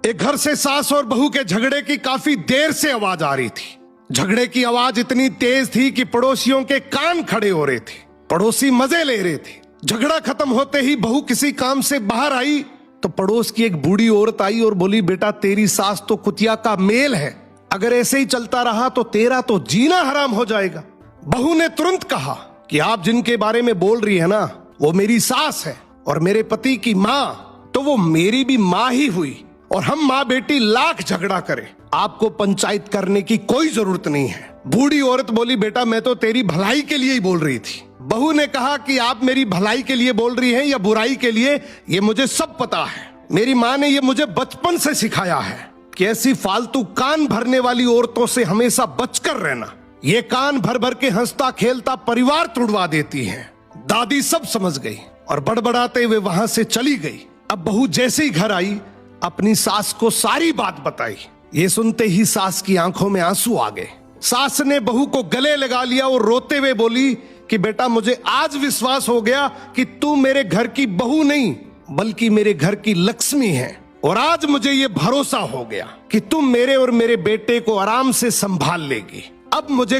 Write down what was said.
एक घर से सास और बहू के झगड़े की काफी देर से आवाज आ रही थी। झगड़े की आवाज इतनी तेज थी कि पड़ोसियों के कान खड़े हो रहे थे। पड़ोसी मजे ले रहे थे। झगड़ा खत्म होते ही बहू किसी काम से बाहर आई तो पड़ोस की एक बूढ़ी औरत आई और बोली, बेटा तेरी सास तो कुतिया का मेल है, अगर ऐसे ही चलता रहा तो तेरा तो जीना हराम हो जाएगा। बहू ने तुरंत कहा कि आप जिनके बारे में बोल रही है ना, वो मेरी सास है और मेरे पति की माँ तो वो मेरी भी माँ ही हुई, और हम माँ बेटी लाख झगड़ा करें, आपको पंचायत करने की कोई जरूरत नहीं है। बूढ़ी औरत बोली, बेटा मैं तो तेरी भलाई के लिए ही बोल रही थी। बहू ने कहा कि आप मेरी भलाई के लिए बोल रही हैं या बुराई के लिए, ये मुझे सब पता है। मेरी माँ ने ये मुझे बचपन से सिखाया है कि ऐसी फालतू कान भरने वाली औरतों से हमेशा बचकर रहना। ये कान भर भर के हंसता खेलता परिवार तुड़वा देती हैं। दादी सब समझ गई और बड़बड़ाते हुए वहां से चली गई। अब बहू जैसे ही घर आई अपनी सास को सारी बात बताई। ये सुनते ही सास की आंखों में आंसू आ गए। सास ने बहू को गले लगा लिया और रोते हुए बोली कि बेटा मुझे आज विश्वास हो गया कि तू मेरे घर की बहू नहीं बल्कि मेरे घर की लक्ष्मी है, और आज मुझे ये भरोसा हो गया कि तुम मेरे और मेरे बेटे को आराम से संभाल लेगी। अब मुझे